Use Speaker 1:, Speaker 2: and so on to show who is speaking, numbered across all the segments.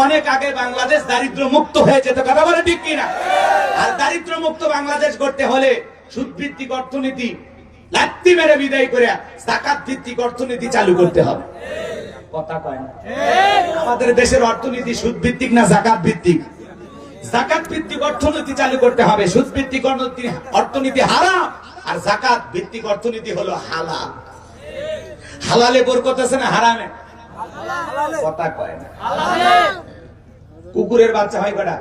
Speaker 1: অনেক আগে বাংলাদেশ দারিদ্র মুক্ত হয়ে যেত, কথা বলে ঠিক কিনা? আর দারিদ্র মুক্ত বাংলাদেশ করতে হলে সুদ ভিত্তিক অর্থনীতি লাত্তি মেরে বিদায় করে যাকাত ভিত্তিক অর্থনীতি চালু করতে হবে। কথা কয় না? আমাদের দেশের অর্থনীতি সুদ ভিত্তিক না যাকাত ভিত্তিক? যাকাত ভিত্তিক অর্থনীতি চালু করতে হবে। সুদ ভিত্তিক অর্থনীতি হারাম, আর যাকাত ভিত্তিক অর্থনীতি হলো হালাল। হালালে বরকত আছে না হারামে? কথা কয় না? কুকুরের বাচ্চা হয় কয়টা?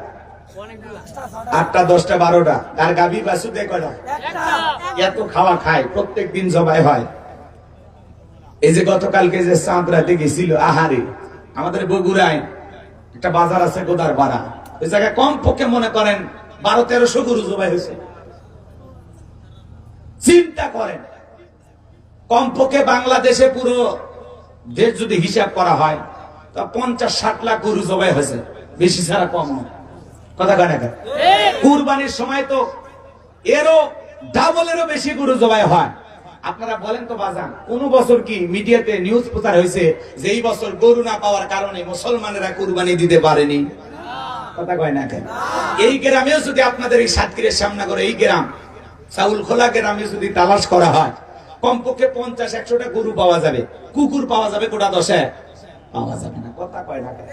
Speaker 1: 8টা 10টা 12টা। আর গাভী বাছুর দেয় কয়টা? এত খাওয়া খায়, প্রত্যেক দিন জবাই হয়। এই যে গতকালকে যে চাঁদ রাতে গেছিল আহারে, আমাদের বগুড়ায় একটা বাজার আছে গোদার পাড়া, ওই জায়গায় কম পক্ষে মনে করেন 1200-1300 গরু জবাই হয়েছে। চিন্তা করেন, কমপক্ষে বাংলাদেশে পুরো দেশ যদি হিসাব করা হয় তা 50-60 লাখ গরু জবাই হয়েছে, বেশি ছাড়া কম নয়। কথা কানে কানে কুরবানির সময় তো এরও ডাবলেরও বেশি গরু জবাই হয়। আপনারা বলেন তো বাজান, কোন বছর কি মিডিয়াতে নিউজ প্রচার হয়েছে যে এই বছর গরু না পাওয়ার কারণে মুসলমানেরা কুরবানি দিতে পারেনি? কথা কয় না কেন? এই গ্রামেও যদি আপনাদের এই সাতক্ষীরের সামনে করে এই গ্রাম চাউল খোলা গ্রামে যদি তালাশ করা হয়, কমপক্ষে 50-100টা গরু পাওয়া যাবে, কুকুর পাওয়া যাবে গোটা 10 পাওয়া যাবে না। কথা কয় না কেন?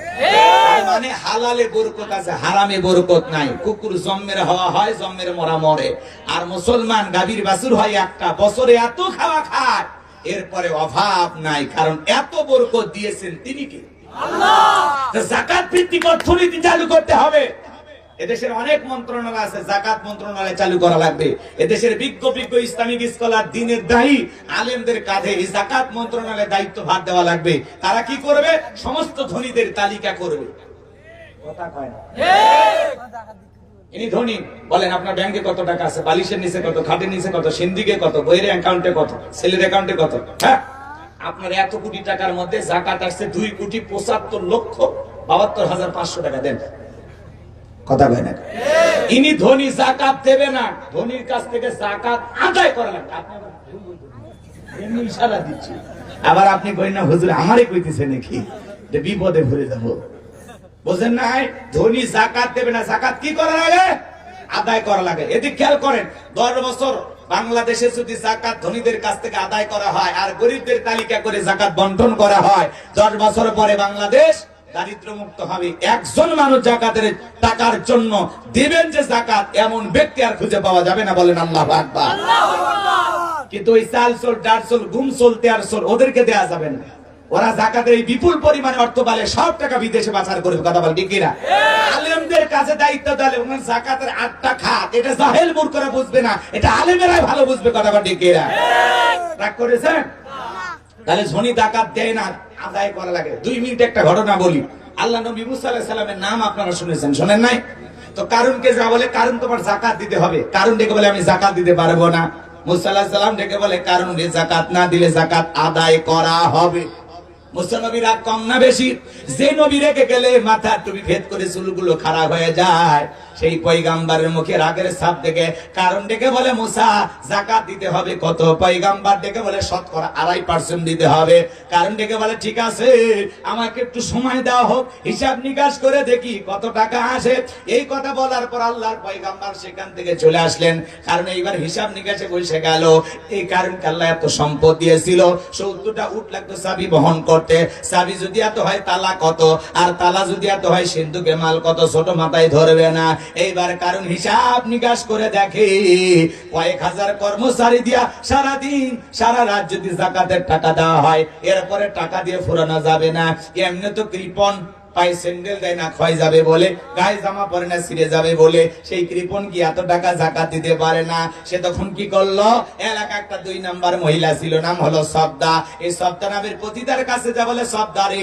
Speaker 1: মানে হালালে বরকত আছে, হারামে বরকত নাই। কুকুর জন্মের হওয়া হয়, জন্মের মরা মরে। আর মুসলমান গাভীর বাছুর হয় একটা, বছরে এত খাওয়া খায়, এরপরে অভাব নাই, কারণ এত বরকত দিয়েছেন তিনি কে? আল্লাহ। যাকাত ভিত্তিক অর্থনীতি চালু করতে হবে। এদেশের অনেক মন্ত্রণালয় আছে, যাকাত মন্ত্রণালয় চালু করা লাগবে। এদেশের বিজ্ঞ বিজ্ঞ ইসলামিক স্কলার, দ্বীনের দায়ী আলেমদের কাঁধে এই যাকাত মন্ত্রণালয়ের দায়িত্ব ভার দেওয়া লাগবে। তারা কি করবে? সমস্ত ধনীদের তালিকা করবে। কথা কয় না? ইনি ধনী, বলেন আপনার ব্যাংকে কত টাকা আছে, বালিশের নিচে কত, খাটের নিচে কত, সিন্দিকে কত, বইয়ের অ্যাকাউন্টে কত, ছেলের অ্যাকাউন্টে কত। হ্যাঁ, আপনার এত কোটি টাকার মধ্যে যাকাত আসছে 2,75,72,500 টাকা দেন। কথা কয় না? ইনি ধনী, যাকাত দেবে না, ধনীর কাছ থেকে যাকাত আদায় করা লাগবে। এমনি ইশারা দিচ্ছি। আবার আপনি কই না হুজুর আমারে কইতেছে নাকি, যে বিপদে ভরে যাব। বুঝেন না? ধনী যাকাত দেবে না, যাকাত কি করা লাগে? আদায় করা লাগে। এদিকে খেয়াল করেন, 10 বছর বাংলাদেশে যদি যাকাত ধনীদের কাছ থেকে আদায় করা হয় আর গরিবদের তালিকা করে যাকাত বন্টন করা হয়, 10 বছর পরে বাংলাদেশ দারিদ্র মুক্ত হবে। একজন মানুষ যাকাতের টাকার জন্য দিবেন যে যাকাত, এমন ব্যক্তি আর খুঁজে পাওয়া যাবে না। বলেন আল্লাহু আকবার। কিন্তু ওই চাল চোল, ডাল চোল, গুম চোল, তেয়ার চোল ওদেরকে দেয়া যাবে না। ওরা যাকাতের এই বিপুল পরিমাণে অর্থ পালে সব টাকা বিদেশে পাচার করবে। কথা বল ঠিক কিনা? আলেমদের কাছে দায়িত্ব দিলে ওনার যাকাতের 8টা খাত, এটা জাহেল মূর্খরা বুঝবে না, এটা আলেমেরাই ভালো বুঝবে। কথা বল ঠিক কিনা? রাগ করেছেন? তাহলে ধনী যাকাত দেয় না, আদায় করা লাগে। 2 মিনিট একটা ঘটনা বলি। আল্লাহ নবী মুসা আলাইহিস সালামের নাম আপনারা শুনেছেন, শোনেন নাই? তো কারুনকে যা বলে, কারুন তোমার যাকাত দিতে হবে। কারুন ডেকে বলে আমি যাকাত দিতে পারবো না। মুসা আলাইহিস সালাম ডেকে বলে কারুন রে যাকাত না দিলে যাকাত আদায় করা হবে। মুসা নবীর রাগ কম না বেশি? যে নবী রেখে গেলে মাথা টুপি ভেদ করে চুলগুলো খারাপ হয়ে যায়, সেই পয়গাম্বারের মুখে রাগের ছাপ দেখে কারণ ডেকে বলে মুসা যাকাত দিতে হবে কত? পয়গাম্বার ডেকে বলে শতকরা 2.5% দিতে হবে। কারণ ডেকে বলে ঠিক আছে, আমাকে একটু সময় দেওয়া হোক, হিসাব নিকাশ করে দেখি কত টাকা আসে। এই কথা বলার পর আল্লাহর পয়গাম্বার সেখান থেকে চলে আসলেন। কারণ এইবার হিসাব নিকাশে বসে গেল। এই কারণকে আল্লাহ এত সম্পদ দিয়েছিল, 70টা উট লাগতো চাবি বহন করতে। চাবি যদি এত হয় তালা কত, আর তালা যদি এত হয় সিন্ধুকে মাল কত, ছোট মাথায় ধরবে না। এইবার কারণ হিসাব নিকাশ করে দেখে কয়েক হাজার কর্মচারী দিয়া সারাদিন সারা রাত যদি যাকাতের টাকা দেওয়া হয়, এরপরে টাকা দিয়ে ফুরানো যাবে না। এমনি তো কৃপণ, পায়ে স্যান্ডেল দেয় না, ক্ষয় যাবে বলে, গায়ে জামা পরে না, ছিঁড়ে যাবে বলে, সেই কৃপণ কি এত টাকা যাকাত দিতে পারে না? সে তখন কি করলো? এলাকা একটা 2 নাম্বার মহিলা ছিল, নাম হলো সবদা। এই সবদা নামের পতিতার কাছে যা বলে, সবদা রে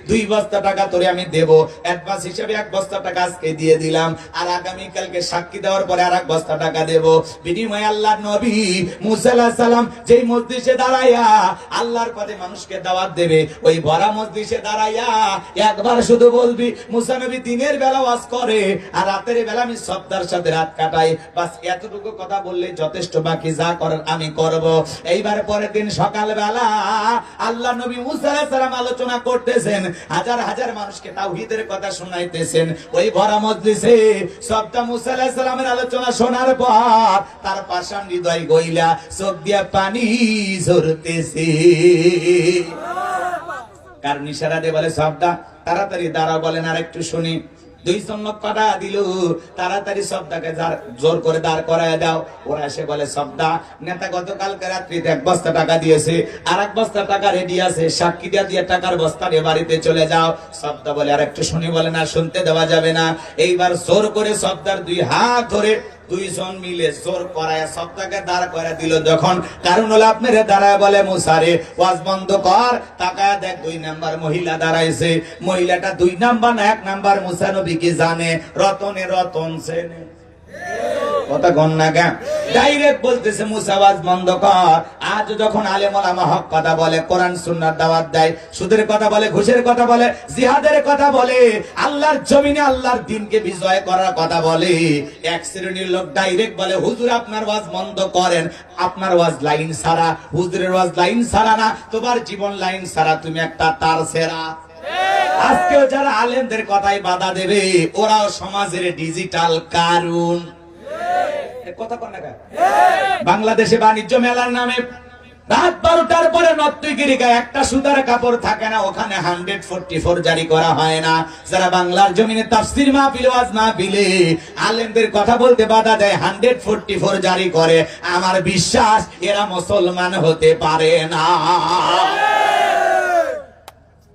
Speaker 1: 2 বস্তা টাকা তোরে আমি দেবো, অ্যাডভান্স হিসেবে 1 বস্তা টাকা আজকে দিয়ে দিলাম, আর আগামীকালকে সাক্ষী দেওয়ার পরে আর 1 বস্তা টাকা দেবো। বিনিময়ে আল্লাহর নবী মুসা আলাইহিস সালাম যেই মজলিসে দাঁড়াইয়া আল্লাহর পথে মানুষকে দাওয়াত দেবে, ওই ভরা মজলিসে দাঁড়াইয়া একবার শুধু বলবি মুসা নবী দিনের বেলা ওয়াজ করে আর রাতের বেলা আমি সর্দার সাথে রাত কাটাই, বাস এতটুকু কথা বললে যথেষ্ট, বাকি যা করার আমি করব। এইবার পরের দিন সকালবেলা আল্লাহ নবী মুসা আলাইহিস সালাম আলোচনা করতেছেন, হাজার হাজার মানুষকে তাওহীদের কথা শোনাইতেছেন। ওই ভরা মজলিসে সর্দার মুসা আলাইহিস সালামের আলোচনা শোনার পর তার পাষাণ হৃদয় গইলা চোখ দিয়া পানি ঝরতেছে। কারণ ইশারা দিয়ে বলে সর্দার তাড়াতাড়ি দাঁড়াও, বলেন আর একটু শুনি। 200 লোক কথা দিল, তাড়াতাড়ি সর্দারকে জোর করে দাঁড় করায় দাও। ওরা এসে বলে সর্দার নেতা গতকালকে রাত্রিতে 1 বস্তা টাকা দিয়েছে, আর 1 বস্তা টাকা রেডি আছে, সাক্ষী দিয়ে টাকার বস্তা নিয়ে বাড়িতে চলে যাও। সর্দার বলে আর একটু শুনি, বলে না শুনতে দেওয়া যাবে না। এইবার জোর করে সর্দার 2 হাত ধরে 2 জন মিলে জোর করায় সর্দারকে দাঁড় করে দিল। যখন কারণ হলো আপনারে দাঁড়ায় বলে মুসারে ওয়াজ বন্ধ কর, তাকায় দেখ 2 নাম্বার মহিলা দাঁড়াইছে। মহিলাটা 2 নাম্বার না 1 নাম্বার মুসা নবী কি জানে? রতনে রতন সেনে কথা গন্না গা ডাইরেক্ট বলতেছে মুসা ওয়াজ বন্ধ কর। আজ যখন আলেম ওলামা হক কথা বলে, কোরআন সুন্নাহর দাওয়াত দেয়, সুদের কথা বলে, ঘুষের কথা বলে, জিহাদের কথা বলে, আল্লাহর জমিনে আল্লাহর দ্বীনকে বিজয় করার কথা বলে, এক শ্রেণীর লোক ডাইরেক্ট বলে হুজুর আপনার ওয়াজ বন্ধ করেন, আপনার ওয়াজ লাইন ছাড়া, হুজুরের ওয়াজ লাইন ছাড়া না, তোমার জীবন লাইন ছাড়া, তুমি একটা তার ছেঁড়া। আজকেও যারা আলেমদের কথাই বাধা দেবে ওরাও সমাজের ডিজিটাল কারণ। কথা কন না বাংলাদেশে বাণিজ্য মেলার নামে রাত 12টার পরে নর্তকীর গায়ে একটা সুতার কাপড় থাকে না, ওখানে 144 জারি করা হয় না। যারা বাংলার জমিনে তাফসীর মাহফিল ওয়াজ মাহফিলে আলেমদের কথা বলতে বাধা দেয়, 144 জারি করে, আমার বিশ্বাস এরা মুসলমান হতে পারে না।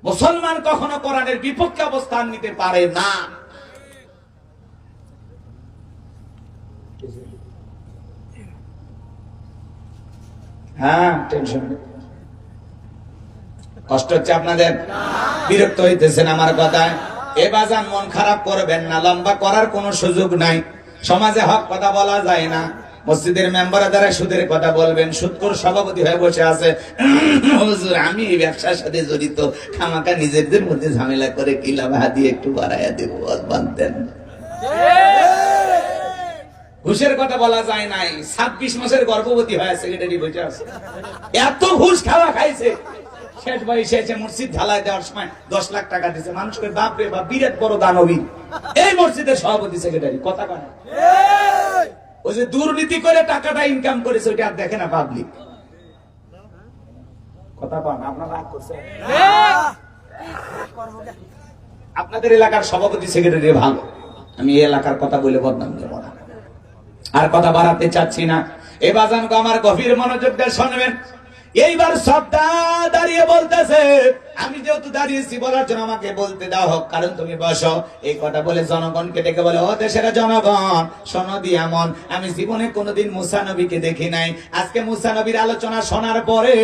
Speaker 1: মুসলমান কখনো কোরআনের বিপক্ষে অবস্থান নিতে পারে না। হ্যাঁ টেনশন কষ্ট হচ্ছে আপনাদের, বিরক্ত হইতেছেন আমার কথায়। এ বাজান মন খারাপ করবেন না, লম্বা করার কোনো সুযোগ নাই। সমাজে হক কথা বলা যায় না। মসজিদের মেম্বারের দ্বারা সুদের কথা বলবেন, সুদখোর সভাপতি হয়ে বসে আছে, হুজুর আমি এই ব্যবসার সাথে জড়িত, খামাকা নিজেদের মধ্যে ঝামেলা করে কি লাভ, হাতি একটু বাড়াইয়া দেব বানতেন। ঘুষের কথা বলা যায় নাই, 26 মাসের গর্ভবতী হয়ে সেক্রেটারি বসে আছে, এত ঘুষ খাওয়া খাইছে। শেষ বয়সে এসে মসজিদ ঢালাই দেওয়ার সময় 10 লাখ টাকা দিয়েছে। মানুষকে বাপ রে বাপ, বিরাট বড় দানবী এই মসজিদের সভাপতি সেক্রেটারি। কথা কয় না, ওই যে দুর্নীতি করে টাকাটা ইনকাম করেছে ওইটা আর দেখে না পাবলিক। কথা কয় না, আপনারা রাগ করছেন? আপনাদের এলাকার সভাপতি সেক্রেটারি ভালো, আমি এই এলাকার কথা বলে বদনাম দেব না, আর কথা বাড়াতে চাচ্ছি না। এ বাজানকে আমার গভীর মনোযোগ দিয়ে শুনবেন। এইবার সর্দার দাঁড়িয়ে বলতেছে, আমি যেহেতু দাঁড়িয়েছি বলার জন্য আমাকে বলতে দাও হোক, কারণ তুমি বসো। এই কথা বলে জনগণকে ডেকে বলে, ও দেশের জনগণ শোনো দি, এমন আমি জীবনে কোনোদিন মুসা নবীকে দেখি নাই। আজকে মুসা নবীর আলোচনা শোনার পরে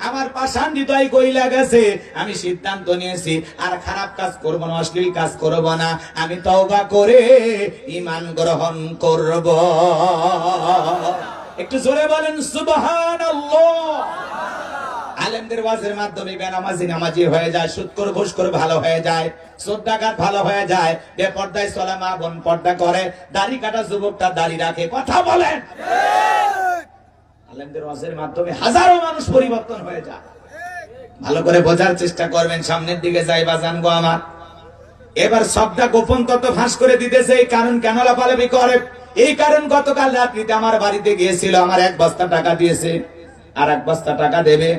Speaker 1: আমার পাষাণ হৃদয় গইলা গেছে। আমি সিদ্ধান্ত নিয়েছি আর খারাপ কাজ করবো না, অশ্লীল কাজ করবো না। আমি তওবা করে ঈমান গ্রহণ করব। একটু জোরে বলেন সুবহানাল্লাহ। আলেমদের ওয়াজের মাধ্যমে বেনামাজি নামাজি হয়ে যায়, সুদখোর ঘুষখোর ভালো হয়ে যায়, চোরডাকাত ভালো হয়ে যায়, বেপর্দায় চলা মা বোন পর্দা করে, দাড়ি কাটা যুবকটা দাড়ি রাখে। কথা বলেন, আলেমদের ওয়াজের মাধ্যমে হাজারো মানুষ পরিবর্তন হয়ে যায়। ভালো করে বোঝার চেষ্টা করবেন। সামনের দিকে যাই বাজান গো আমার। এবার সবটা গোপন তত্ত্ব ফাঁস করে দিতেছে। এই কারণ কেন লাফালাফি করে? এই কারণ গতকাল রাত্রিতে আমার বাড়িতে গিয়েছিল, আমার 1 বস্তা টাকা দিয়েছে, আর 1 বস্তা টাকা দেবে,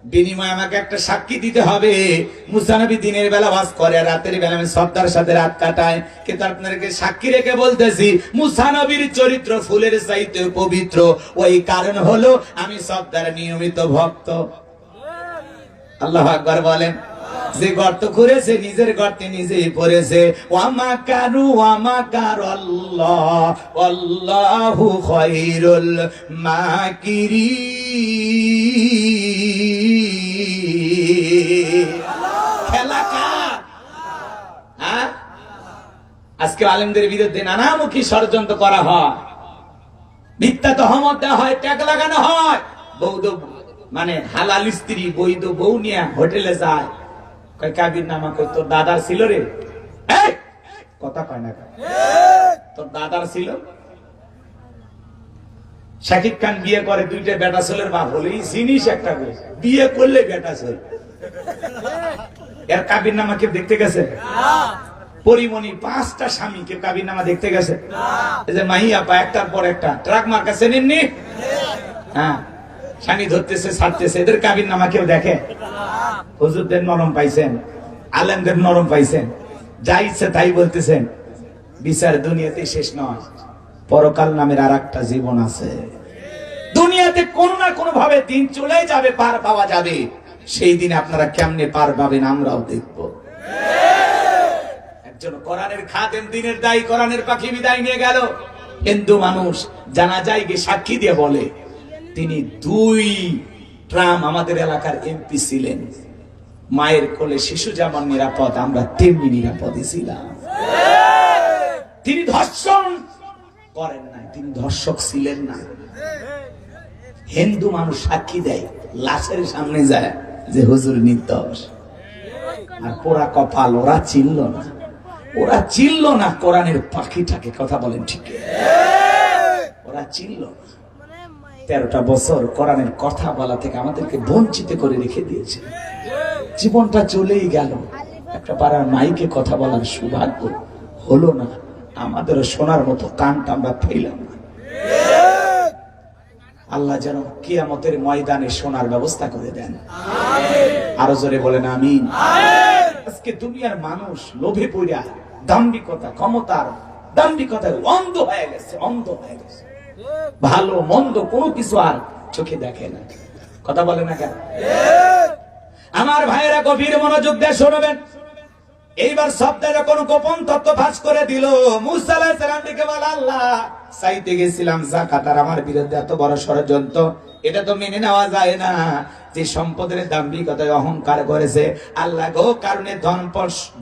Speaker 1: বিনিময়ে আমাকে একটা সাক্ষী দিতে হবে। মুসা নবী দিনের বেলা ওয়াজ করে, রাতের বেলা আমি সর্দার সাথে রাত কাটাই। কিন্তু আপনাদেরকে সাক্ষী রেখে বলতেছি, মুসা নবীর চরিত্র ফুলের চাইতে পবিত্র। ওই কারণ হলো আমি সর্দার নিয়মিত ভক্ত। আল্লাহু আকবার বলেন। যে গর্ত করেছে নিজের গর্তে নিজেই পড়েছে। ওয়ামাকারু ওয়ামাকারাল্লাহ আল্লাহু খায়রুল মাকিরিন। খেলা কার? হ্যাঁ, আজকে আলেমদের বিরুদ্ধে নানামুখী ষড়যন্ত্র করা হয়, মিথ্যা তহমত দেওয়া হয়, ট্যাগ লাগানো হয়। বৌদ্ধ মানে হালাল স্ত্রী বৈধ বউ নিয়ে হোটেলে যায়, কাবির নামা কই তোর দাদার ছিল রে, কথা কয় না, তোর দাদার ছিল। শাকিব খান বিয়ে করে, দুইটা বেটা ছেলের বাপ হলে জিনিস একটা বিয়ে করলে বেটা ছেলে। এর কাবির নামা কেউ দেখতে গেছে? পরিমণি 5টা স্বামী কেউ কাবির নামা দেখতে গেছে? এই যে মাহি আপা একটার পর একটা ট্রাক মার্কা চেনেননি? হ্যাঁ, স্বামী ধরতেছে ছাড়তেছে, এদের কাবির নামা কেউ দেখে? হুজুরদের নরম পাইছেন, আলেমদের নরম পাইছেন, যা ইচ্ছে তাই বলতেছেন। বিচার দুনিয়াতে শেষ নয়, পরকাল নামের আর একটা জীবন আছে। দুনিয়াতে কোনো না কোনো ভাবে দিন চলে যাবে, পার পাওয়া যাবে। সেই দিন আপনারা কেমনে পার পাবেন আমরাও দেখব। একজন কোরআনের খাদেম, দিনের দায়ী, কোরআনের পাখি বিদায় নিয়ে গেল। হিন্দু মানুষ জানাজায় গিয়ে সাক্ষী দিয়ে বলে তিনি 2 ট্রাম আমাদের এলাকার এমপি ছিলেন। মায়ের কোলে শিশু যেমন নিরাপদ, আমরা তেমনি নিরাপদে ছিলাম। তিনি ধর্ষণ করেন নাই, তিনি ধর্ষক ছিলেন না। হিন্দু মানুষ সাক্ষী দেয়, লাশের সামনে যায় যে হুজুর নির্দোষ। আর পোড়া কপাল, ওরা চিনল না, ওরা চিনল না কোরআনের পাখিটাকে। কথা বলেন ঠিক? ওরা চিনল না। 13টা বছর কোরআনের কথা বলা থেকে আমাদেরকে বঞ্চিত করে রেখে দিয়েছে। জীবনটা চলেই গেল, একটা পাড়ার মাইকে কথা বলার সৌভাগ্য হলো না। আমাদের শোনার মতো কানটা আমরা পেলাম না। আল্লাহ যেন কিয়ামতের ময়দানে শোনার ব্যবস্থা করে দেন। আরো জোরে বলেন আমিন। আজকে দুনিয়ার মানুষ লোভে পড়া দাম্ভিকতা, ক্ষমতার দাম্ভিকতায় অন্ধ হয়ে গেছে, অন্ধ হয়ে গেছে। ভালো মন্দ কোনো কিছু আর চোখে দেখে না। কথা বলে না কেন? আমার ভাইয়েরা গভীর মনোযোগ দিয়ে শুনবেন। এইবার শব্দের কোন গোপন তত্ত্ব ফাঁস করে দিল। মুসা আলাইহিস সালাম থেকে বলে, আল্লাহ চাইতে গেছিলাম যাকাত, আর আমার বিরুদ্ধে এত বড় ষড়যন্ত্র, এটা তো মেনে নেওয়া যায় না। যে সম্পদের দাম্ভিকতায় অহংকার করেছে, আল্লাহ গো কারণে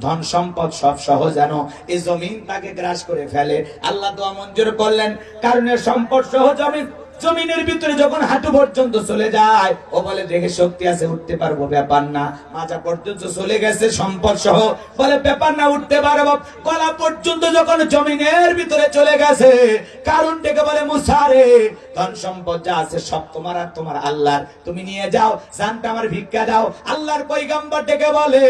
Speaker 1: ধন সম্পদ সব সহ যেন এই জমিন তাকে গ্রাস করে ফেলে। আল্লাহ দোয়া মঞ্জুর করলেন, কারণে সম্পদ সহ জমিনের ভিতরে যখন হাঁটু পর্যন্ত চলে যায়, ও বলে দেখে শক্তি আছে, উঠতে পারবো, ব্যাপার না। মাজা পর্যন্ত চলে গেছে সম্পদ সহ, বলে ব্যাপার না, উঠতে পারবো। গলা পর্যন্ত যখন জমিনের ভিতরে চলে গেছে, কারণ ডেকে বলে, মুসা রে, ধন সম্পদ যা আছে সব তোমার আর তোমার আল্লাহর, তুমি নিয়ে যাও, জানটা আমার ভিক্ষা দাও। আল্লাহর পয়গম্বর ডেকে বলে,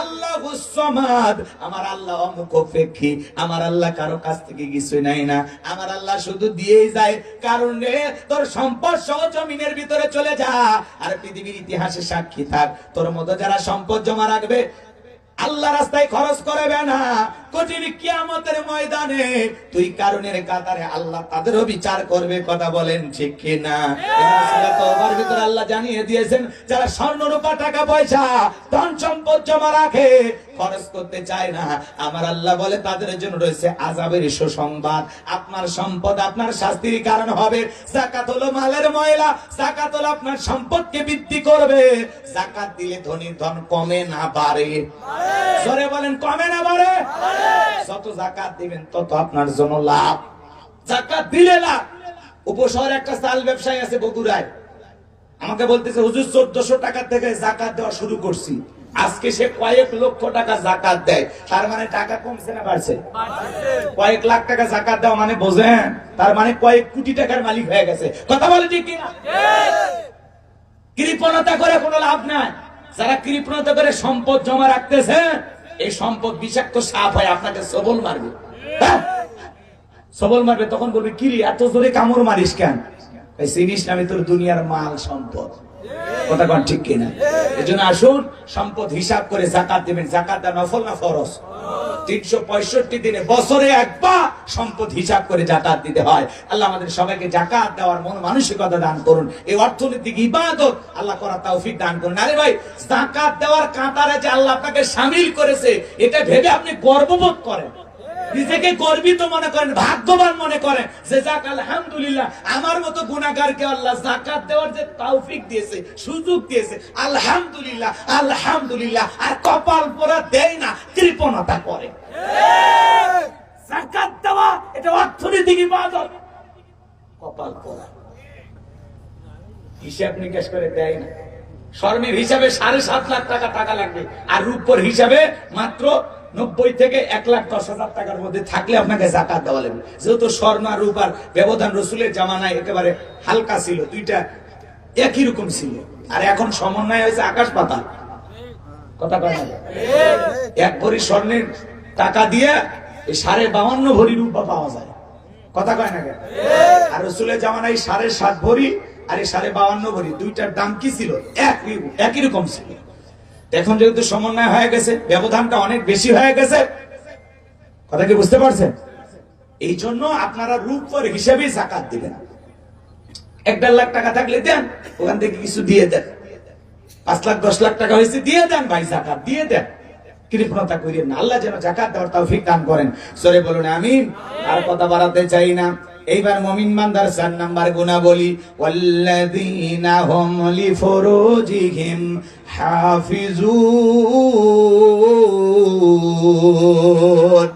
Speaker 1: আল্লাহুস সামাদ, আমার আল্লাহ অমুখাপেক্ষী, আমার আল্লাহ কারো কাছ থেকে কিছুই নাই না, আমার আল্লাহ শুধু দিয়েই যায়। কারণে তোর সম্পদ সহ জমিনের ভিতরে চলে যা, আর পৃথিবীর ইতিহাসে সাক্ষী থাক, তোর মতো যারা সম্পদ জমা রাখবে, আল্লাহ রাস্তায় খরচ করবে না, কঠিন কিয়ামতের ময়দানে তুই কারণের কাতারে আল্লাহ তাদেরও বিচার করবে। কথা বলেন ঠিক কিনা? সূরা তওবার ভিতরে আল্লাহ জানিয়ে দিয়েছেন, যারা স্বর্ণ রূপা টাকা পয়সা ধন সম্পদ জমা রাখে, খরচ করতে চায় না, আমার আল্লাহ বলে তাদের জন্য রয়েছে আযাবের সুসংবাদ। আপনার সম্পদ আপনার শাস্তির কারণ হবে। যাকাত হলো মালের ময়লা, যাকাত হলো আপনার সম্পদকে বৃদ্ধি করবে। যাকাত দিলে ধনীর ধন কমে না বাড়ে। জোরে বলেন, কমে না বাড়ে? যত যাকাত দিবেন তত আপনার জন্য লাভ। যাকাত দিলে লাভ। উপশহরে একটা চাল ব্যবসায়ী আছে বগুড়ায়, আমাকে বলতেছে, হুজুর 1400 টাকা থেকে যাকাত দেওয়া শুরু করছি, আজকে সে কয়েক লক্ষ টাকা যাকাত দেয়। তার মানে টাকা কমছে না বাড়ছে? কয়েক লাখ টাকা যাকাত দেওয়া মানে বোঝেন, তার মানে কয়েক কোটি টাকার মালিক হয়ে গেছে। কথা বলে ঠিক কিনা? কৃপণতা করে কোনো লাভ নাই। যারা কৃপণতা করে সম্পদ জমা রাখতেছে, এই সম্পদ বিষাক্ত সাপ হয়, আপনাকে সবল মারবে। সবল মারবে, তখন বলবে, কিরি এত জোরে কামড় মারিস কেন? চিনিস না আমি তোর দুনিয়ার মাল সম্পদ। কথা কোন ঠিক কিনা? এজন্য আসুন সম্পদ হিসাব করে যাকাত দিবেন। যাকাত দেওয়া নফল না ফরজ? 365 দিনে বছরে একবার সম্পদ হিসাব করে যাকাত দিতে হয়। আল্লাহ আমাদের সবাইকে যাকাত দেওয়ার মন মানসিকতা দান করুন। এই অর্থনৈতিক ইবাদত আল্লাহ করার তৌফিক দান করুন। আরে ভাই, যাকাত দেওয়ার কাতারে যে আল্লাহ আপনাকে শামিল করেছে, এটা ভেবে আপনি গর্ববোধ করেন, নিজেকে গর্বিত মনে করেন, ভাগ্যবান মনে করেন যে যাক আলহামদুলিল্লাহ, আমার মতো গুনাহগারকে আল্লাহ যাকাত দেওয়ার যে তৌফিক দিয়েছে, সুযোগ দিয়েছে, আলহামদুলিল্লাহ, আলহামদুলিল্লাহ। আর কপাল পোড়া দেয় না, কৃপণতা করে। যাকাত দেওয়া এটা অর্থনৈতিক ইবাদত, কপাল পোড়া হিসাব নিকাশ করে দেয় না। স্বর্ণের হিসাবে 7.5 লাখ টাকা লাগবে, আর রূপোর হিসাবে মাত্র 90 থেকে 1,10,000 টাকার মধ্যে থাকলে আপনাকে যাকাত দেওয়া লাগবে। যেহেতু স্বর্ণ আর রূপার ব্যবধান রসুলের জামানায় একেবারে হালকা ছিল, দুইটা একই রকম ছিল, আর এখন সমন্বয় হয়েছে আকাশ পাতাল। কথা কয় না? 1 ভরি স্বর্ণের টাকা দিয়ে 52.5 ভরি রূপা পাওয়া যায়। কথা কয় না? আর রসুলের জামানায় 7.5 ভরি আর 52.5 ভরি, দুইটার দাম কি ছিল? একই রকম ছিল। এখন যেহেতু সমন্বয় হয়ে গেছে, ব্যবধানটা অনেক বেশি হয়ে গেছে, কথা কি বুঝতে পারছেন? এই জন্য আপনারা রূপের হিসেবে যাকাত দিবেন। 1-1.5 লাখ টাকা থাকলে দেন, ওখান থেকে কিছু দিয়ে দেন। 5 লাখ 10 লাখ টাকা হয়েছে দিয়ে দেন ভাই, যাকাত দিয়ে দেন, কৃপণতা করিয়েন না। আল্লাহ যেন যাকাত দেওয়ার তৌফিক দান করেন। সরে বলুন আমিন। আর কথা বাড়াতে চাই না। এইবার মুমিন বান্দার 4 নাম্বার গুণাবলী, ওয়াল্লাযীনা হুম লিফুরুজিহিম হাফিজুন।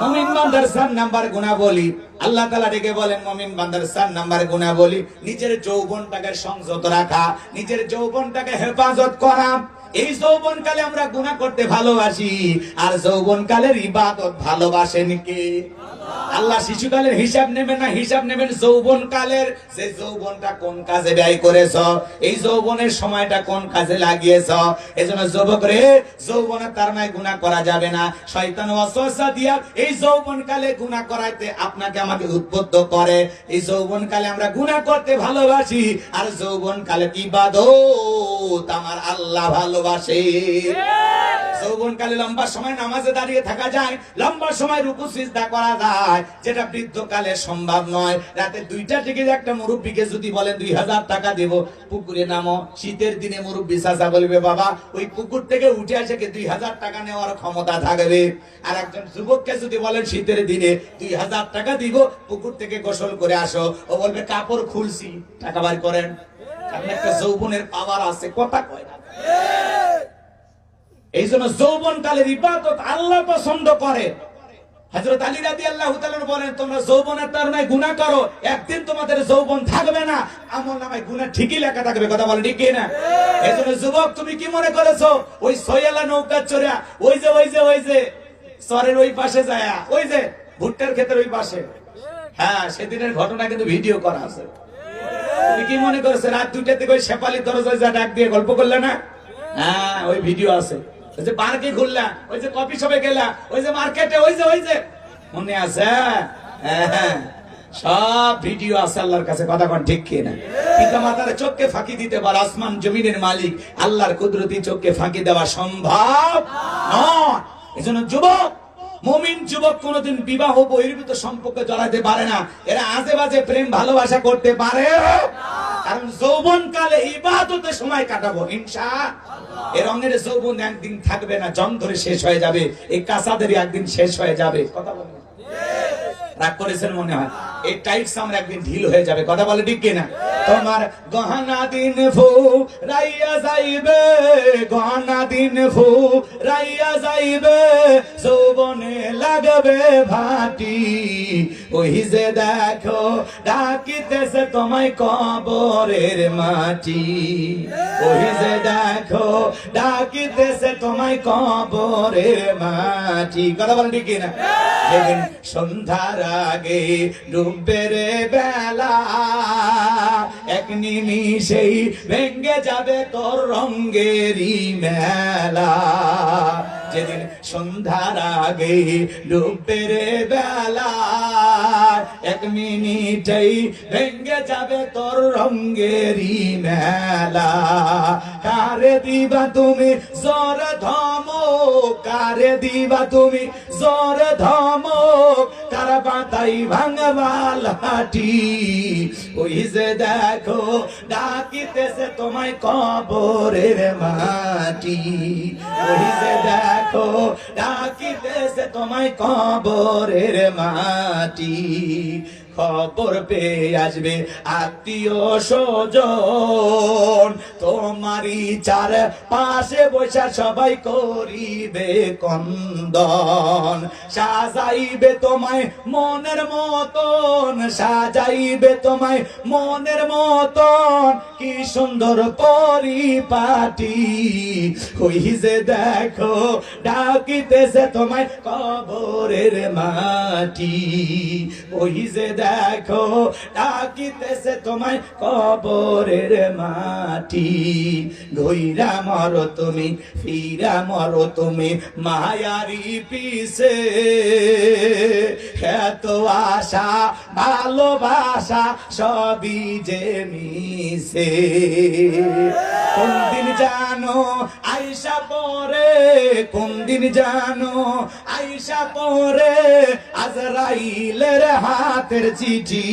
Speaker 1: মুমিন বান্দার 4 নাম্বার গুণাবলী আল্লাহ তাআলা ডেকে বলেন, মুমিন বান্দার 4 নাম্বার গুণাবলী নিজের যৌবনটাকে সংযত রাখা, নিজের যৌবনটাকে হেফাজত করা। এই যৌবনকালে আমরা গুনাহ করতে ভালোবাসি, আর যৌবনকালের ইবাদত ভালোবাসেন কে? আল্লাহ। শিশুকালের হিসাব নেবেন না, হিসাব নেবেন যৌবনকালের। যে যৌবনটা কোন কাজে ব্যয় করেছ, এই যৌবনের সময়টা কোন কাজে লাগিয়েছ। এজন্য যুবক রে, যৌবনে তার নাই গুনাহ করা যাবে না। শয়তান ওয়াসওয়াসা দিয়া এই যৌবনকালে গুনাহ করাইতে আপনাকে আমাকে উদ্বুদ্ধ করে। এই যৌবনকালে আমরা গুনাহ করতে ভালোবাসি, আর যৌবনকালে ইবাদত আমার আল্লাহ ভালোবাসে। যৌবনকালে লম্বা সময় নামাজে দাঁড়িয়ে থাকা যায়, লম্বা সময় রুকু সিজদা করা যায়, যেটা বৃদ্ধকালে সম্ভব নয়। রাতে 2টা থেকে একটা মুরব্বীকে যদি বলেন 2000 টাকা দেব, পুকুরে নামো, শীতের দিনে মুরব্বী চাচা বলবে বাবা ওই পুকুর থেকে উঠে আসে 2000 টাকা নেওয়ার ক্ষমতা থাকবে। আর একজন যুবককে যদি বলেন শীতের দিনে 2000 টাকা দিব, পুকুর থেকে গোসল করে আসো, ও বলবে কাপড় খুলছি, টাকা বার করেন। আপনার একটা যৌবনের পাওয়ার আছে, কথা কয় না। এই জন্য যৌবনকালের ইবাদত আল্লাহ পছন্দ করে। হযরত আলী রাদিয়াল্লাহু তাআলা বলেন, তোমরা যৌবনের তারুণায় গুনাহ করো, একদিন তোমাদের যৌবন থাকবে না, আমলনামায় গুনাহ ঠিকই লেখা থাকবে। কথা বলেন ঠিক কি না? এজন্য যুবক, তুমি কি মনে করেছো ওই সয়ালা নৌকা চড়া ওই যে সরের ওই পাশে যায়, ওই যে ভুট্টার ক্ষেতের ওই পাশে, হ্যাঁ সেদিনের ঘটনা কিন্তু ভিডিও করা আছে। তুমি কি মনে করেছো রাত 2টা থেকে ওই শেফালি দরজায় যা ডাক দিয়ে গল্প করলে না? হ্যাঁ ওই ভিডিও আছে। ওই যে পার্কে ঘুরলা, ওই যে কফি শপে গেলা, ওই যে মার্কেটে, ওই যে মনে আছে? হ্যাঁ সব ভিডিও আছে আল্লাহর কাছে। কথা কোন ঠিক কি না? পিতা মাতার চোখকে ফাঁকি দিতে পারে আসমান জমিনের মালিক আল্লাহর কুদরতি চোখকে ফাঁকি দেওয়া সম্ভব নয়। এজন্য যুবক, মুমিন যুবক কোনদিন বিবাহ বহির্ভূত সম্পর্কে জড়াতে পারে না। এরা আজে বাজে প্রেম ভালোবাসা করতে পারে, কারণ যৌবনকালে ইবাদতে সময় কাটাবো ইনশাআল্লাহ। এর রঙের যৌবন একদিন থাকবে না, জং ধরে শেষ হয়ে যাবে। এই কাঁচাদেরই একদিন শেষ হয়ে যাবে। কথা বলেন, রাগ করেছেন মনে হয়? এই টাইটস আমরা একদিন ঢিল হয়ে যাবে। কথা বলে ঠিক কিনা? তোমার গহনা দিন ফু রাইয়া যাইবে, গহনা দিন ফু রাইয়া যাইবে, যৌবনে লাগবে ভাটি, ওই যে দেখো ডাকিতেছে তোমায় কবরের মাটি, ওই যে দেখো ডাকিতেছে তোমায় কবরের মাটি। কথা বলেন ঠিক কিনা? যেদিন সন্ধ্যার আগে ডুববে রে বেলা, এক নিমিষেই ভেঙ্গে যাবে তোর রঙ্গেরই মেলা। যেদিন সন্ধ্যার আগে ডুববে রে বেলা, এক মিনিটেই ভেঙ্গে যাবে তোর রঙ্গেরই মেলা। কারে দিবা তুমি জোর ধমক, কারে দিবা তুমি জোর ধমক, কার বাতাই ভাঙবাল হাটি, ওই যে দেখো ডাকিতেছে তোমায় কবরের মাটি, ওই যে দেখো ডাকিতেছে তোমায় কবরের মাটি। খবর পেয়ে আসবে আত্মীয় স্বজন, তোমারই চার পাশে বসে সবাই করিবে কন্দন, সাজাইবে তোমায় মনের মতন, সাজাইবে তোমায় মনের মতন, কি সুন্দর পরিপাটি, ওই যে দেখো ডাকিতেছে তোমায় কবরের মাটি, ওই যে দেখো ডাকিতেছে তোমায় কবরের মাটি, ঘুইরা মরো তুমি ফিরা মরো তুমি মায়ারি পিছে, এত আশা ভালোবাসা সবই যে মিশে, কোন দিন জানো আইসা পরে, কোন দিন জানো আইসা পরে আজরাইলের হাতের চিঠি,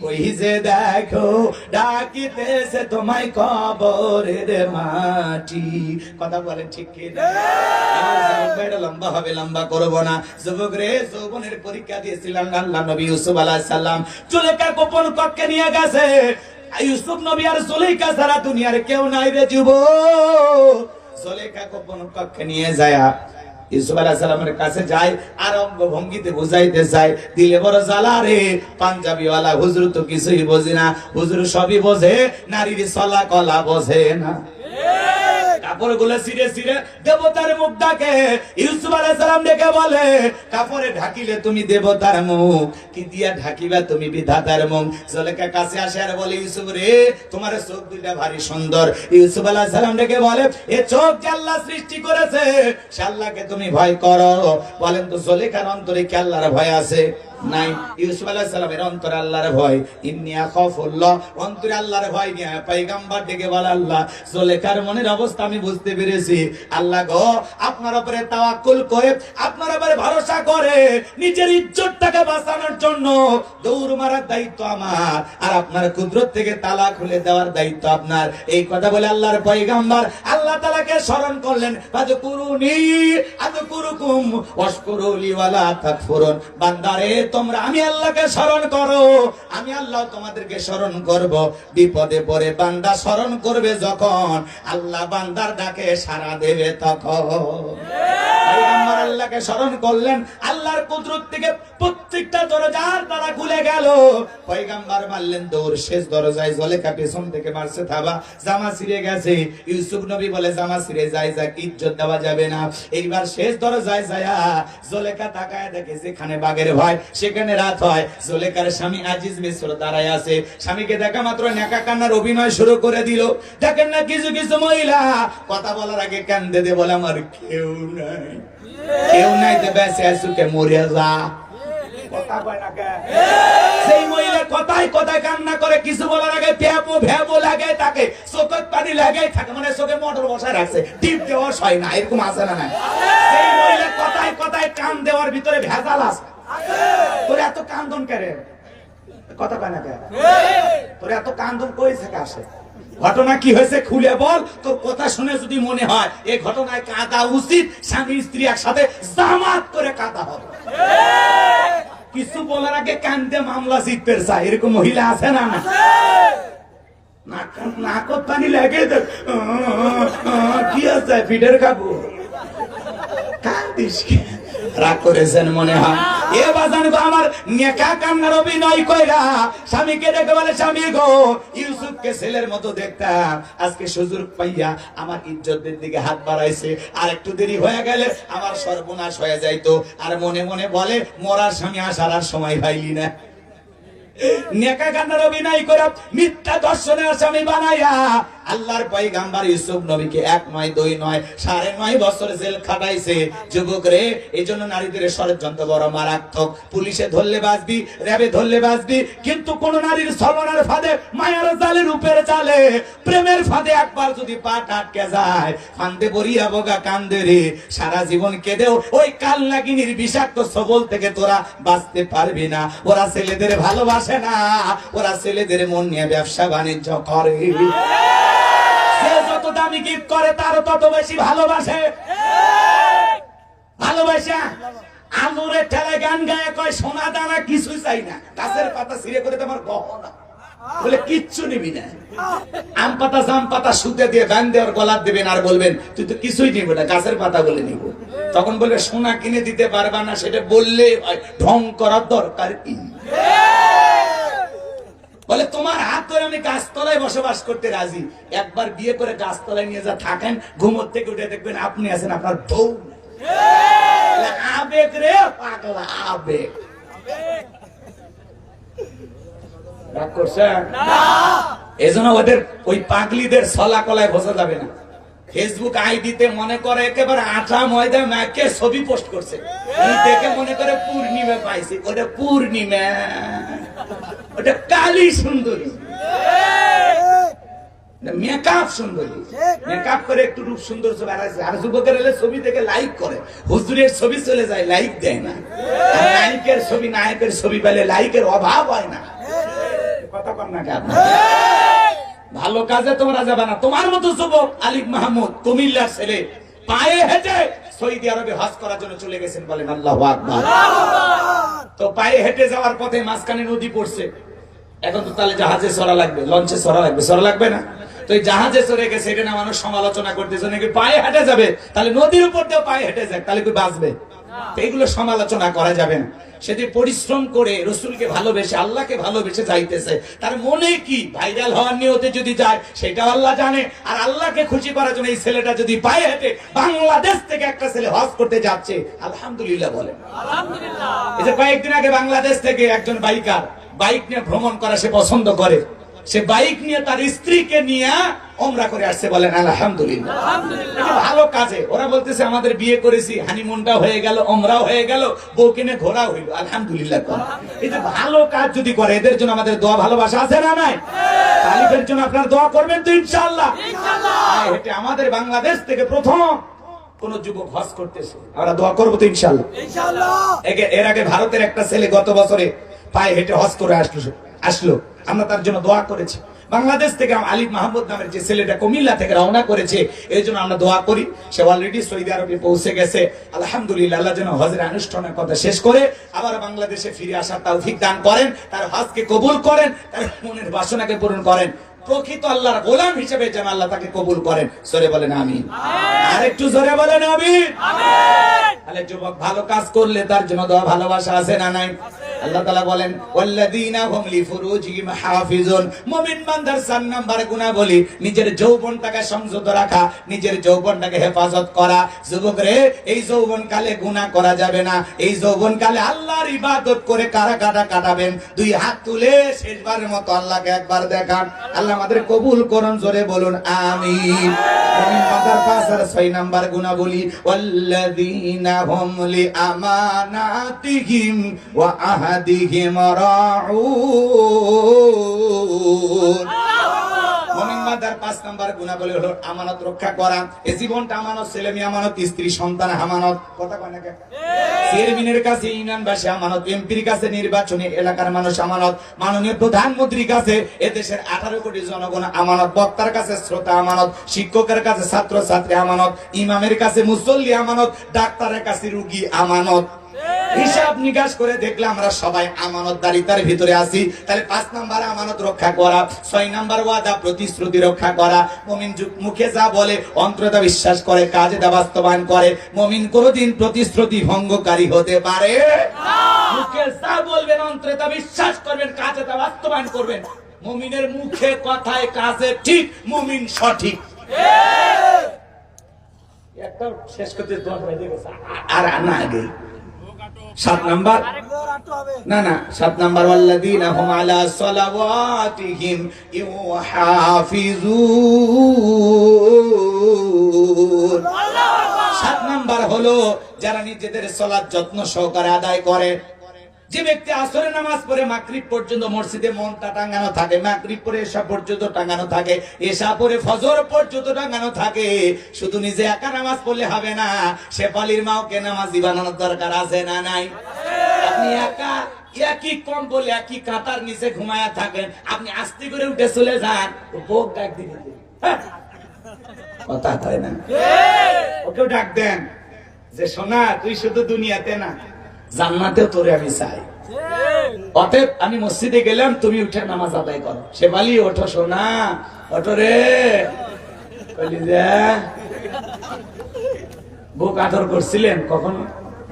Speaker 1: ওই যে দেখো ডাকিতেছে তোমায় কবরের মাটি। কথা বলেন ঠিক কি না? লম্বা হবে, লম্বা করবো না। যুবক রে, যৌবনের পরীক্ষা দিয়েছিলেন আল্লাহ নবী ইউসুফ আলাইহিস সালাম, জুলেখা গোপন কক্ষে নিয়ে গেছে। ইউসুফ নবী আর জুলেখা ছাড়া দুনিয়ার কেউ নাই রে যুবক। জুলেখা গোপন কক্ষে নিয়ে যায়, ইউসুফ আলাইহিস সালামের কাছে যায় আর অঙ্গভঙ্গিতে বুঝাইতে চায়, দিলে বড় জ্বালা রে, পাঞ্জাবিওয়ালা হুজুর তো কিছুই বোঝে না, হুজুর সবই বোঝে, নারীর চলা কলা বোঝে না। কাপড়গুলো ছিঁড়ে ছিঁড়ে দেবতার মুখ ডাকে। ইউসুফ আলাইহিস সালাম ডেকে বলে, কাপড়ে ঢাকিলে তুমি দেবতার মুখ, কি দিয়া ঢাকিবা তুমি বিধাতার মুখ। জুলেখা কাছে আসে আর বলে, ইউসুফ রে, তোমার চোখ দুইটা ভারী সুন্দর। ইউসুফ আলাইহিস সালাম ডেকে বলে, এ চোখ যে আল্লাহ সৃষ্টি করেছে, সে আল্লাহকে তুমি ভয় করো। বলেন তো জুলেখার অন্তরে কি আল্লাহর ভয় আছে? নাই। ইউসুফ আলাইহিস সালামের অন্তরে আল্লাহর ভয়, ইন্নী আখাফুল্লাহ, অন্তরে আল্লাহর ভয় নিয়ে পয়গম্বর ডেকে বলে, আল্লাহ, জুলেখার মনের অবস্থা আমি বুঝতে পেরেছি। আল্লাহ গো, আপনার উপরে তাওয়াক্কুল করে, আপনার উপরে ভরসা করে নিজের ইজ্জতটাকে বাঁচানোর জন্য দৌড় মারার দায়িত্ব আমার, আর আপনার কুদরত থেকে তালা খুলে দেওয়ার দায়িত্ব আপনার। এই কথা বলে আল্লাহর পয়গম্বর আল্লাহ তাআলাকে স্মরণ করলেন, ফাযকুরুনি আযকুরুকুম ওয়াশকুরুলি ওয়ালা তাকফুরুন। বান্দারে, তোমরা আমি আল্লাহকে স্মরণ করো, আমি আল্লাহ তোমাদেরকে স্মরণ করব। বিপদে পড়ে বান্দা স্মরণ করবে যখন, আল্লাহ বান্দার ডাকে সাড়া দেবে তখন। পয়গম্বর আল্লাহকে স্মরণ করলেন, আল্লাহর কুদরত থেকে প্রত্যেকটা দরজার তালা খুলে গেল। পয়গম্বর মারলেন দৌড়, শেষ দরজায় জুলেখা পেছন থেকে মারছে থাবা, জামা ছিঁড়ে গেছে। ইউসুফ নবী বলে, জামা ছিঁড়ে যায় যাক, ইজ্জত দেওয়া যাবে না। এইবার শেষ দরজায় যায় জুলেখা তাকায় দেখে যেখানে বাঘের ভয় সেখানে রাত হয়। জুলেখার স্বামী আজিজ মিশ্র দাঁড়ায় আছে। স্বামীকে দেখা মাত্র নেকা কান্নার অভিনয় শুরু করে দিল। দেখেন না, কিছু কিছু মহিলা কথা বলার আগে কান্দে দে, বলে আমার কেউ নাই, কেউ নাই, তো বেঁচে আসুকে মরে যা। কথা কয় না কে? সেই মহিলা কথায় কথায় কান্না করে, কিছু বলার আগে ভ্যাবো ভ্যাবো লাগে, তাকে চোখে পানি লাগাই থাকে, মানে চোখে মোটর বসায় রাখছে, টিপ দেওয়া হয় না, এরকম আছে না? সেই মহিলা কথায় কথায় কান দেওয়ার ভিতরে ভেজাল আছে। তোর এত কান্দন করে, কথা কয় না কে? তোর এত কান্দন কই থেকে আসে? ঘটনা কি হয়েছে খুলে বল। তোর কথা শুনে যদি মনে হয় এই ঘটনায় কাঁদা উচিত, স্বামী স্ত্রী একসাথে জামাত করে কাঁদা হবে। কিছু বলার আগে কান্দে মামলা জিততে চায়, এরকম মহিলা আছে না? নাকত পানি লাগে, কি আছে ফিডের খাবো, কান্দিস রাগ করেছেন মনে হয়। এ বাজান গো, আমার নেকা কান্নার অভিনয় কইরা স্বামীকে ডেকে বলে, স্বামী গো, ইউসুফকে ছেলের মতো দেখতাম, আজকে সুযোগ পাইয়া আমার ইজ্জতের দিকে হাত বাড়াইছে, আর একটু দেরি হয়ে গেলে আমার সর্বনাশ হয়ে যাইতো। আর মনে মনে বলে, মরার স্বামী আসার আর সময় পাইলি না। নেকা কান্নার অভিনয় করে মিথ্যা দর্শনের আসামি বানাইয়া আল্লাহর পয়গম্বর ইউসুফ নবীকে 1 নয় 2 নয় 9.5 বছর জেল খাটাইছে। যুবক রে, এইজন্য নারীদের ষড়যন্ত্র বড় মারাত্মক। পুলিশে ধরলে বাঁচবি, র্যাবে ধরলে বাঁচবি, কিন্তু কোন নারীর ছলনার ফাঁদে, মায়ার জালে, রূপের জালে, প্রেমের ফাঁদে একবার যদি পা আটকে যায়, ফান্দে পড়িয়া বোগা কান্দে রে, সারা জীবন কেঁদেও ওই কাল নাগিনীর বিষাক্ত সবল থেকে তোরা বাঁচতে পারবি না। ওরা ছেলেদের ভালোবাসে না, ওরা ছেলেদের মন নিয়ে ব্যবসা বাণিজ্য করে। সে যত দামি গিফট করে তার তত বেশি ভালোবাসে। ভালোবাসা আলুরে ঠেলে গান গায়ে কয় সোনা দানা কিছুই চাই না, গাছের পাতা ছিঁড়ে করে তোমার গহনা বলে কিচ্ছু নিবি না। আম পাতা জাম পাতা সুতে দিয়ে গান দেওয়ার গলার দেবেন আর বলবেন তুই তো কিছুই নিবি না, গাছের পাতা বলে নিব। তখন বলবে সোনা কিনে দিতে পারবা না, সেটা বললে হয়, ঢং করার দরকার কি? বলে তোমার হাত ধরে আমি গাছতলায় বসবাস করতে রাজি। একবার বিয়ে করে গাছতলায় নিয়ে যা থাকেন, ঘুমোর থেকে উঠে দেখবেন আপনি আছেন, আপনার বউ। আবেগ রে পাগলা, আবেগ। রাগ করছে? এজন্য ওদের ওই পাগলিদের ছলা কলায় বোঝা যাবে না। ফেসবুক আইডিতে মনে করে একেবারে আঠা ময়দা মেখে ছবি পোস্ট করছে, এই দেখে মনে করে পূর্ণিমা পাইছি। ওটা পূর্ণিমা, ওটা কালী সুন্দরী, মেকআপ সুন্দরী। মেকআপ করে একটু রূপ সুন্দর ছবি আর যুবকের এলে ছবি থেকে লাইক করে, হুজুরের ছবি চলে যায় লাইক দেয় না। নায়িকের ছবি নায়কের ছবি পেলে লাইকের অভাব হয় না। কথা কম না কেন? ভালো কাজে তোমরা যাবে না। তোমার মতো যুবক আলিফ মাহমুদ কুমিল্লার ছেলে পায়ে হেঁটে সৌদি আরবে হজ করার জন্য চলে গেছেন, বলেন আল্লাহু আকবার। তো পায়ে হেঁটে যাওয়ার পথে মাঝখানে নদী পড়ছে, এখন তো তাহলে জাহাজে চড়া লাগবে, লঞ্চে চড়া লাগবে, চড়া লাগবে না? তো এই জাহাজে চড়ে গেছে, এটা না মানুষ সমালোচনা করতেছে নাকি পায়ে হেঁটে যাবে, তাহলে নদীর উপর দিয়েও পায়ে হেঁটে যায়, তাহলে কি বাঁচবে? এইগুলো সমালোচনা করা যাবে না। সেটি পরিশ্রম করে রসুলকে ভালোবেসে আল্লাহকে ভালোবেসে যাইতেছে, তার মনে কি ভাইরাল হওয়ার নিয়তে যদি যায় সেটা আল্লাহ জানে। আর আল্লাহকে খুশি করার জন্য এই ছেলেটা যদি পায়ে হেঁটে বাংলাদেশ থেকে একটা ছেলে হজ করতে যাচ্ছে, আলহামদুলিল্লাহ বলেন। এই যে কয়েকদিন আগে বাংলাদেশ থেকে একজন বাইকার বাইক নিয়ে ভ্রমণ করা সে পছন্দ করে, সে বাইক নিয়ে তার স্ত্রীকে নিয়ে ওমরা করে আসছে, বলেন আলহামদুলিল্লাহ। এটা ভালো কাজে। ওরা বলতেছে আমাদের বিয়ে করেছি, হানিমুনটা হয়ে গেল, ওমরাও হয়ে গেল, বউ কিনে ঘোরা হইল, আলহামদুলিল্লাহ। এই যে ভালো কাজ যদি করে, এদের জন্য আমাদের দোয়া ভালোবাসা আছে না নাই? তালিবের জন্য আপনারা দোয়া করবেন তো ইনশাআল্লাহ। এটা আমাদের বাংলাদেশ থেকে প্রথম কোন যুবক হজ করতেছে, আমরা দোয়া করবো তো ইনশাআল্লাহ। এর আগে ভারতের একটা ছেলে গত বছরে পায়ে হেঁটে হজ করে আসলো, আমরা তার জন্য দোয়া করেছি। বাংলাদেশ থেকে আলিফ মাহমুদ নামের যে ছেলেটা কুমিল্লা থেকে রওনা করেছে, এই জন্য আমরা দোয়া করি। সে অলরেডি সৌদি আরবে পৌঁছে গেছে, আলহামদুলিল্লাহ। আল্লাহ যেন হজের আনুষ্ঠানিক কথা শেষ করে আবার বাংলাদেশে ফিরে আসার তৌফিক দান করেন, তার হজকে কবুল করেন, তার মনের বাসনাকে পূরণ করেন, প্রকৃত আল্লাহর গোলাম হিসেবে যেন আল্লাহ তাকে কবুল করেন। জোরে বলেন আমিন। আর একটু জোরে বলেন আমিন। তাহলে যুবক ভালো কাজ করলে তার জন্য দোয়া ভালোবাসা আছে না নাই? আল্লাহ তাআলা বলেন ওয়াল্লাযীনা হুম লিফুরুজিহিম হাফিজুন। মুমিন বান্দার 4 নাম্বার গুণাবলী নিজের যৌবনটাকে সংযত রাখা, নিজের যৌবনটাকে হেফাজত করা। যুবক রে, এই যৌবন কালে গুনাহ করা যাবে না। এই যৌবন কালে আল্লাহর ইবাদত করে কাটাবেন। 2 হাত তুলে শেষবারের মতো আল্লাহকে একবার দেখান। আল্লাহ আমাদের কবুল করুন, জোরে বলুন আমিন। মুমিন বান্দার 5 আর 6 নাম্বার গুণাবলী ওয়াল্লাযীনা হুম লিআমানাতিহিম ওয়া আহাদিহিম রাউন। মুমিন বান্দার 5 নাম্বার গুণাবলী হলো আমানত রক্ষা করা। এই জীবনটা আমানত, ছেলে মেয়ে আমানত, স্ত্রী সন্তান আমানত। কথা কয় না কেন? চেয়ারম্যানের কাছে ইউনিয়নবাসী আমানত, এমপির কাছে নির্বাচনী এলাকার মানুষ আমানত, মাননীয় প্রধানমন্ত্রীর কাছে এদেশের 18 কোটি জনগণ আমানত, বক্তার কাছে শ্রোতা আমানত, শিক্ষকের কাছে ছাত্র ছাত্রী আমানত, ইমামের কাছে মুসল্লি আমানত, ডাক্তারের কাছে রোগী আমানত। হিসাব নিকাশ করে দেখলে আমরা সবাই আমানতদারিতার ভিতরে আছি। তাহলে 5 নাম্বার আমানত রক্ষা করা, 6 নাম্বার ওয়াদা প্রতিশ্রুতি রক্ষা করা। মুমিন মুখে যা বলে অন্তরে তা বিশ্বাস করে, কাজে তা বাস্তবায়ন করে। মুমিন কোনদিন প্রতিশ্রুতি ভঙ্গকারী হতে পারে না। মুখে যা বলবেন অন্তরে তা বিশ্বাস করবেন, কাজে তা বাস্তবায়ন করবেন। মুমিনের মুখে কথায় কাজে ঠিক, মুমিন সঠিক। একটা শেষ করতে আর আনা আগে 7 নাম্বার না 7 নাম্বার ওয়াল্লাযীনা হুম আলা সালাওয়াতিহিম ইউহাফিজুন। 7 নাম্বার হলো যারা নিজেদের সালাত যত্ন সহকারে আদায় করে। যে ব্যক্তি আসরের নামাজ পড়ে মাগরিব পর্যন্ত মসজিদে মনটা টাঙানো থাকে, মাগরিব পড়ে এশা পর্যন্ত টাঙানো থাকে, এশা পড়ে ফজর পর্যন্ত টাঙানো থাকে, শুধু নিজে একা নামাজ পড়লে হবে না, সে পালির মাওকে নামাজি বানানোর দরকার আছে না নাই? আপনি একা একই কম্বল একই কাতার নিচে ঘুমায়া থাকেন, আপনি আস্তে করে উঠে চলে যান, বোক ডাক দিবেন, কথা হয় না? ওকেও ডাক দেন যে সোনা তুই শুধু দুনিয়াতে না, জান্নাতেও তোরে আমি চাই। অতএব আমি মসজিদে গেলাম, তুমি উঠে নামাজ আদায় করো। শেফালি ওঠো সোনা, ওঠো রে। বউ কাতর করছিলেন, কখন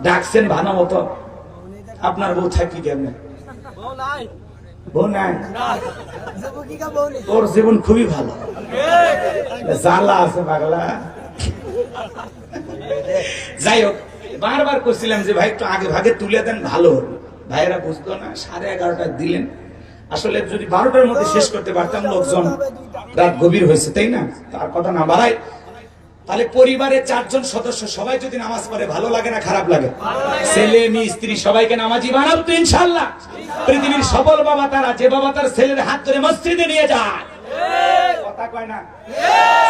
Speaker 1: ডাকছেন ভালো মতো? আপনার বউ থাকি কেমন? বউ নাই? ওর জীবন খুবই ভালো, জ্বালা আছে পাগলা। যাই হোক, বারবার করছিলাম যে ভাই একটু আগে ভাগে তুলে দেন, ভালো হলো। ভাইয়েরা বুঝতো না, 11:30 দিলেন। আসলে যদি 12টার মধ্যে শেষ করতে পারতাম, লোকজন রাত গভীর হয়েছে, তাই না? তার কথা না বাড়াই। তাহলে পরিবারের 4 জন সদস্য সবাই যদি নামাজ পড়ে, ভালো লাগে না খারাপ লাগে? ছেলে মেয়ে স্ত্রী সবাইকে নামাজি বানাবো তো ইনশাআল্লাহ। পৃথিবীর সফল বাবা তারা, যে বাবা তার ছেলের হাত ধরে মসজিদে নিয়ে যায়। কথা কয় না?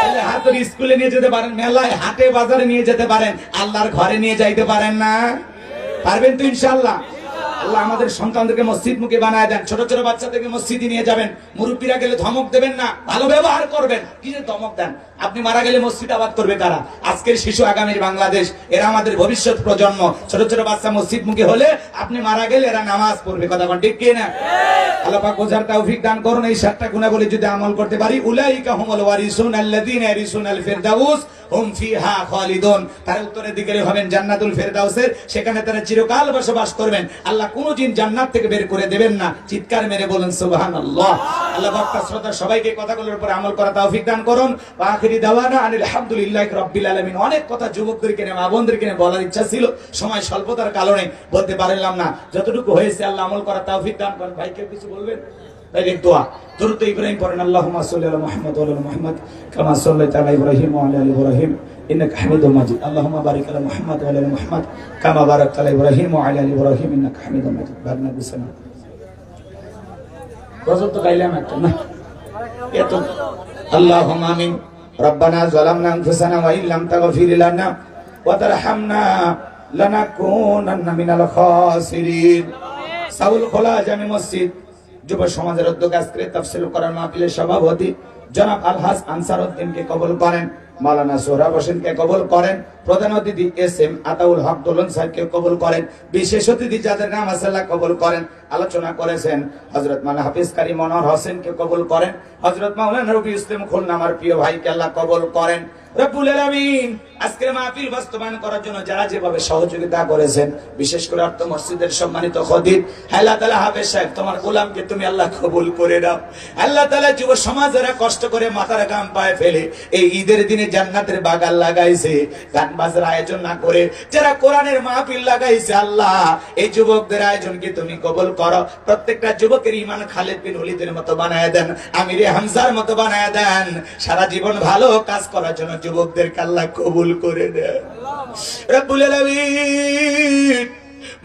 Speaker 1: ছেলে হাত ধরে স্কুলে নিয়ে যেতে পারেন, মেলায়, হাটে, বাজারে নিয়ে যেতে পারেন, আল্লাহর ঘরে নিয়ে যাইতে পারেন না? পারবেন তো ইনশাআল্লাহ। আল্লাহ আমাদের সন্তানদেরকে মসজিদ মুখী বানায় দেন। ছোট ছোট বাচ্চাদেরকে মসজিদে নিয়ে যাবেন। মুরব্বীরা গেলে ধমক দেবেন না, ভালো ব্যবহার করবেন। কি যে ধমক দেন? আপনি মারা গেলে মসজিদ আবাদ করবে কারা? আজকের শিশু, আগামীর বাংলাদেশ, এরা আমাদের ভবিষ্যৎ প্রজন্ম। ছোট ছোট বাচ্চা মসজিদ মুখী হলে আপনি মারা গেলে এরা নামাজ পড়বে। কথা বলেন ঠিক কি না? আল্লাহ পাক বোঝার তৌফিক দান করুন। এই 7টা গুণাবলী যদি আমল করতে পারি, উলাইকা হুমুল ওয়ারিসুন আল্লাযীনা ইয়ারিসুনাল ফিরদাউস হুম ফিহা খালিদুন। তার উত্তরে দিকে হবেন জান্নাতুল ফিরদাউসের, সেখানে তারা চিরকাল বসবাস করবেন। আল্লাহ কোনদিন জান্নাত থেকে বের করে দেবেন না। চিৎকার মেরে বলেন সুবহানাল্লাহ। আল্লাহ বক্তা শ্রোতা সবাইকে কথাগুলোর উপর আমল করা তৌফিক দান করুন। ওয়া আখিরি দাওয়ানা আনিল হামদুলিল্লাহি রাব্বিল আলামিন। অনেক কথা যুবকদেরকে নিয়ে, মা বোনদেরকে নিয়ে বলার ইচ্ছা ছিল, সময় স্বল্পতার কারণে বলতে পারলাম না। যতটুকু হয়েছে আল্লাহ আমল করা তৌফিক দান করেন। ভাই কেউ কিছু বলবেন? ডাইরেক্ট দোয়া। দরুদ ইব্রাহিম পড়েন, আল্লাহুম্মা সাল্লি আলা মুহাম্মাদ ওয়া আলা মুহাম্মাদ কামা সাল্লাইতা আলা ইব্রাহিম ওয়া আলা আলি ইব্রাহিম ইন্নাকা হামিদুম মাজিদ। আল্লাহুম্মা বারিক আলা মুহাম্মাদ ওয়া আলা আলি মুহাম্মাদ কামা বারাকতা আলা ইব্রাহিম ওয়া আলা আলি ইব্রাহিম ইন্নাকা হামিদুম মাজিদ। বারনা বিসালাম। গজল তো গাইলাম একটা না, এত। আল্লাহুম্মা আমিন। রব্বানা যালামনা আনফুসানা ওয়া ইল্লাম তাগফির লানা ওয়া তারহামনা লানাকুনান্না মিনাল খাসিরিন। সাউল খোলা জামি মসজিদ যুব সমাজের উদ্যোগে আজকে তাফসীর কোরআন মাহফিলের সভাপতি জনাব আলহাজ আনসার উদ্দিনকে কবুল করেন, মাওলানা সোহরাব হোসেনকে কবুল করেন, প্রধান অতিথি এস.এম. আতাউল হক দোলন সাহেবকে কবুল করেন, বিশেষ অতিথি যাদের নাম আছে আল্লাহ কবুল করেন। আলোচনা করেছেন হযরত মাওলানা হাফেজ কারি মনোহর হোসেনকে কবুল করেন, হযরত মাওলানা রবি ইসলাম খুলনা আমার প্রিয় ভাইকে আল্লাহ কবুল করেন। রব্বুল আলামিন আজকের মাহফিল বাস্তবায়ন করার জন্য যারা যেভাবে সহযোগিতা করেছেন, বিশেষ করে অর্থ মসজিদের সম্মানিত খতিব আল্লাহ তাআলা হাফেজ সাহেব, তোমার গোলামকে তুমি আল্লাহ কবুল করে দাও। আল্লাহ তাআলা যুব সমাজ যারা কষ্ট করে মাথার ঘাম পায়ে ফেলে এই ঈদের দিনে জান্নাতের বাগান লাগাইছে, গান বাজনার আয়োজন না করে যারা কোরআনের মাহফিল লাগাইছে, আল্লাহ এই যুবকদের আয়োজনকে তুমি কবুল করো। প্রত্যেকটা যুবকের ঈমান খালিদ বিন ওলীদের মতো বানায় দেন, আমিরে হামজার মতো বানায় দেন। সারা জীবন ভালো কাজ করার জন্য যুবকদেরকে আল্লাহ কবুল করে দেন। রব্বুল আলামিন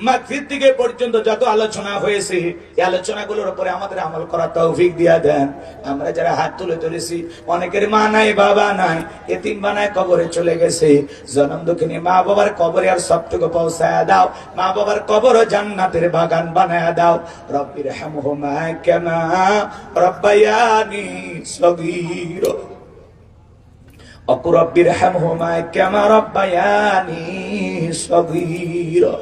Speaker 1: মাগফিরাত থেকে পর্যন্ত যত আলোচনা হয়েছে, এই আলোচনাগুলোর উপরে আমাদের আমল করার তৌফিক দিয়া দেন। আমরা যারা হাত তুলে তুলেছি, অনেকের মা নাই, বাবা নাই, এতিম বানায় কবরে চলে গেছে। জনম দুঃখিনী মা বাবার কবরে আর সবটুকু পৌঁছায়া দাও। মা বাবার কবর জান্নাতের বাগান বানায়া দাও। রব্বির হামহুমা কামা রব্বায়ানি সগীরা রব্বির হামহুমা কামা রব্বায়ানি সগীরা।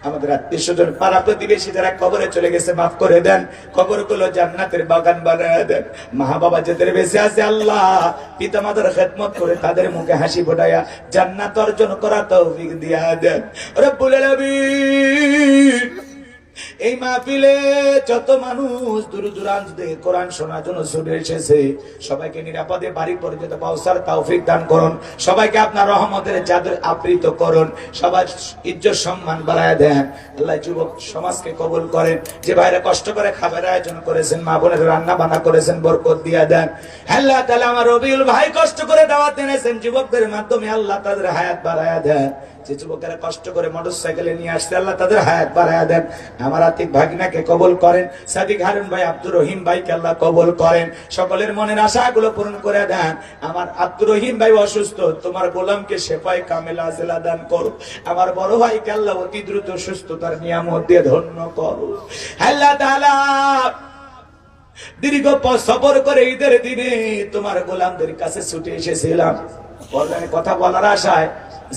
Speaker 1: আমাদের আত্মীয় স্বজন, পাড়া প্রতিবেশী যারা কবরে চলে গেছে, মাফ করে দেন। কবরগুলো জান্নাতের বাগান বানায় দেন। মা বাবা যাদের বেঁচে আছে, আল্লাহ পিতা মাতার খেদমত করে তাদের মুখে হাসি ফোটায়া জান্নাত অর্জন করা তৌফিক দিয়া দেন। রব্বুল আলামিন এই মাহফিলে যত মানুষ দূর দূরান্ত থেকে কোরআন শোনার জন্য ছুটে এসেছে, সবাইকে নিরাপদে বাড়ি পর্যন্ত পৌঁছার তৌফিক দান করুন। সবাইকে আপনার রহমতের চাদরে আবৃত করুন। সবার ইজ্জত সম্মান বাড়ায় দেন। আল্লাহ যুবক সমাজকে কবুল করেন। যে ভাইরা কষ্ট করে খাবার আয়োজন করেছেন, মা বোনের রান্না বান্না করেছেন, বরকত দিয়া দেন। আল্লাহ তাআলা আমার রবিউল ভাই কষ্ট করে দাওয়াত এনেছেন, যুবকদের মাধ্যমে আল্লাহ তাদের হায়াত বাড়ায়া দেন। যে যুবকেরা কষ্ট করে মোটরসাইকেলে নিয়ে আসছে, আল্লাহ তাদের হায়াত বাড়ায়া দেন। আমার আতিক ভাগিনাকে কবুল করেন। সাদিক হারুন ভাই, আব্দুর রহিম ভাইকে আল্লাহ কবুল করেন। সকলের মনের আশাগুলো পূরণ করে দেন। আমার আব্দুর রহিম ভাই অসুস্থ, তোমার গোলামকে শেফায়ে কামেলা আজেলা দান করো। আমার বড় ভাইকে আল্লাহ অতি দ্রুত সুস্থতার নিয়ামত দিয়ে ধন্য করো। আল্লাহ তাআলা দীর্ঘ সফর করে ঈদের দিনে তোমার গোলামদের কাছে ছুটে এসেছিলাম। কথা বলার আশায়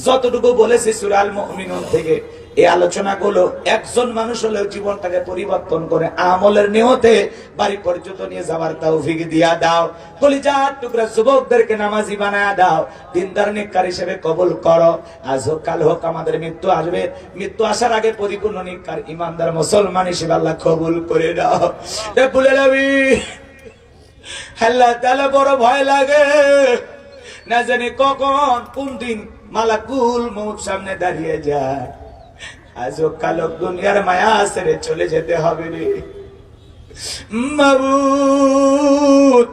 Speaker 1: যতটুকু বলেছি সূরা আল মুমিনুন থেকে এই আলোচনাগুলো একজন মানুষ হলেও জীবনটাকে পরিবর্তন করে আমলের নিয়তে বাড়ি পর্যন্ত নিয়ে যাওয়ার তৌফিক দিয়া দাও। কলিজার টুকরা যুবকদেরকে নামাজি বানায়া দাও, দিনদার নেককার হিসেবে কবুল করো। আজ হোক কাল হোক আমাদের মৃত্যু আসবে, মৃত্যু আসার আগে পরিপূর্ণ নেককার ইমানদার মুসলমান হিসেবে আল্লাহ কবুল করে দাও। রব্বুল আলামিন, আল্লাহ তাআলা বড় ভয় লাগে, না জানি কখন কোন দিন মালাকুল মউত সামনে দাঁড়িয়ে যায়। আজ হোক কাল হোক দুনিয়ার মায়া ছেড়ে চলে যেতে হবে রে মাবুদ।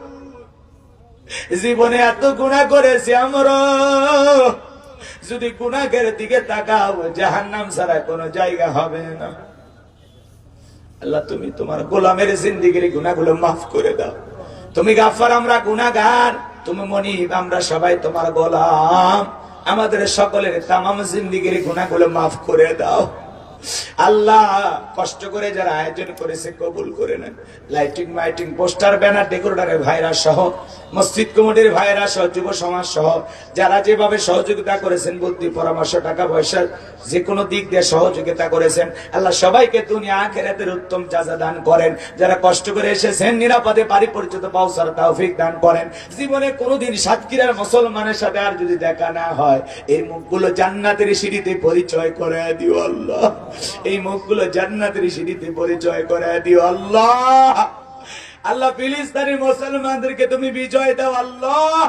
Speaker 1: জীবনে এত গুনাহ করেছি আমরা, যদি গুনাহের দিকে তাকাও জাহান্নাম ছাড়া কোনো জায়গা হবে না। আল্লাহ তুমি তোমার গোলামের জিন্দেগির গুনাহগুলো মাফ করে দাও। তুমি গাফফার, আমরা গুনাহগার, তুমি মনিব, আমরা সবাই তোমার গোলাম। আমাদের সকলের তামাম জিন্দেগির গুনাহগুলো মাফ করে দাও। আল্লাহ কষ্ট করে যারা আয়োজন করেছে কবুল করে নেন। লাইটিং মাইটিং পোস্টার ব্যানার ডেকোরেটরের ভাইরা সহ, মসজিদ কমিটির ভাইরা সহ, যুব সমাজ সহ যারা যেভাবে সহযোগিতা করেছেন, বুদ্ধি পরামর্শ টাকা পয়সা যে কোনো দিক দিয়ে সহযোগিতা করেছেন, আল্লাহ সবাইকে দুনিয়া আখিরাতের উত্তম জাযা দান করেন। যারা কষ্ট করে এসেছেন নিরাপদে বাড়ি পর্যন্ত পৌঁছার তৌফিক দান করেন। জীবনে কোনোদিন সাতক্ষীরার মুসলমানের সাথে আর যদি দেখা না হয়, এই মুখগুলো জান্নাতের সিঁড়িতে পরিচয় করে দিও আল্লাহ। এই মুখগুলো জান্নাতের সিঁড়িতে পরিচয় করে দিও আল্লাহ। আল্লাহ ফিলিস্তিনি মুসলমানদেরকে তুমি বিজয় দাও আল্লাহ।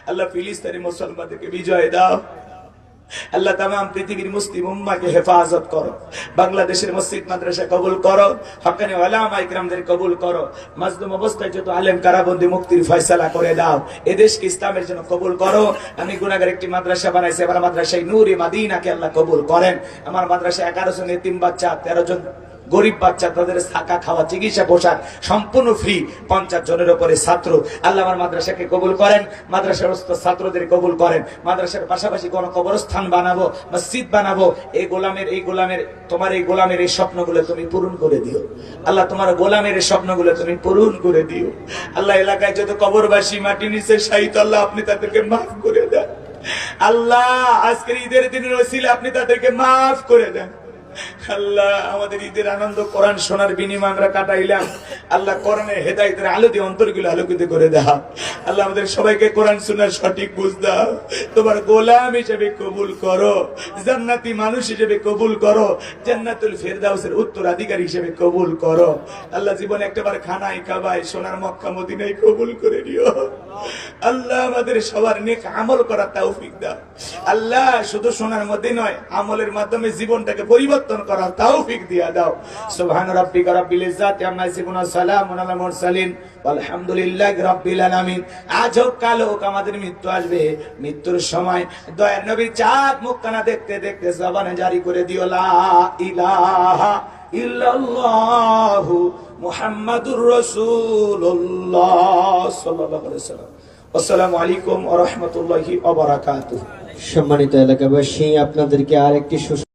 Speaker 1: আল্লাহ ফিলিস্তিনি মুসলমানদেরকে বিজয় দাও আল্লাহ। তামাম পৃথিবীর মুসলিম উম্মাহকে হেফাজত করো। বাংলাদেশের মসজিদ মাদ্রাসা কবুল করো, হক্কানি উলামা ইকরামদের কবুল করো। মাজলুম অবস্থায় যত আলেম কারাবন্দী মুক্তির ফয়সালা করে দাও। এদেশকে ইসলামের জন্য কবুল করো। আমি গুনাহগার একটি মাদ্রাসা বানাইছি, আমার মাদ্রাসায় নূরে মাদিনাকে আল্লাহ কবুল করেন। আমার মাদ্রাসায় 11 জন এতিম বাচ্চা, 13 জন গরিব বাচ্চা, তাদের থাকা খাওয়া চিকিৎসা পোশাক সম্পূর্ণ ফ্রি, 50 জনের উপরে ছাত্র। আল্লাহ আমার মাদ্রাসাকে কবুল করেন, মাদ্রাসার ছাত্রদের কবুল করেন। মাদ্রাসার পাশাপাশি কোন কবরস্থান বানাবো, মসজিদ বানাবো। এই গোলামের তোমার এই গোলামের এই স্বপ্নগুলো তুমি পূরণ করে দিও আল্লাহ। তোমার গোলামের এই স্বপ্নগুলো তুমি পূরণ করে দিও আল্লাহ। এলাকায় যত কবরবাসী মাটি নিচে শাহিদ, আল্লাহ আপনি তাদেরকে মাফ করে দেন আল্লাহ। আজকের ঈদের দিনের ওসিলা আপনি তাদেরকে মাফ করে দেন আল্লাহ। আমাদের ঈদের আনন্দ কোরআন শোনার বিনিময়ে আমরা কাটাইলাম আল্লাহ। কোরআনের হেদায়েতের আলো দিয়ে অন্তরগুলো আলোকিত করে দাও আল্লাহ। আমাদের সবাইকে কোরআন শোনার সঠিক বুঝ দাও। তোমার গোলাম হিসেবে কবুল করো, জান্নাতি মানুষ হিসেবে কবুল করো, জান্নাতুল ফেরদাউসের উত্তরাধিকারী হিসেবে কবুল করো আল্লাহ। জীবনে একটাবার খানায় কাবায় সোনার মক্কা মদিনায় কবুল করে দিও আল্লাহ। আমাদের সবার নেক আমল করার তৌফিক দাও আল্লাহ। শুধু শোনার মধ্যে নয়, আমলের মাধ্যমে জীবনটাকে পরিবর্তন করার তৌফিক দিয়া দাও। সুবহান রাব্বিকা রাব্বিল ইজ্জাতি আম্মা ইয়াসিফুন, সালামুন আলাল মুরসালিন, আলহামদুলিল্লাহি রাব্বিল আলামিন। আজ হোক কাল হোক আমাদের মৃত্যু আসবে, মৃত্যুর সময় দয়ার নবীর চাঁদ মুখখানা দেখতে দেখতে জবানে জারি করে দিও লা ইলাহা ইল্লাল্লাহু মুহাম্মাদুর রাসূলুল্লাহ সাল্লাল্লাহু আলাইহি ওয়াসাল্লাম। আসসালামু আলাইকুম ওয়া রাহমাতুল্লাহি ওয়া বারাকাতুহু।
Speaker 2: সম্মানিত এলাকাবাসী, আপনাদেরকে আরেকটি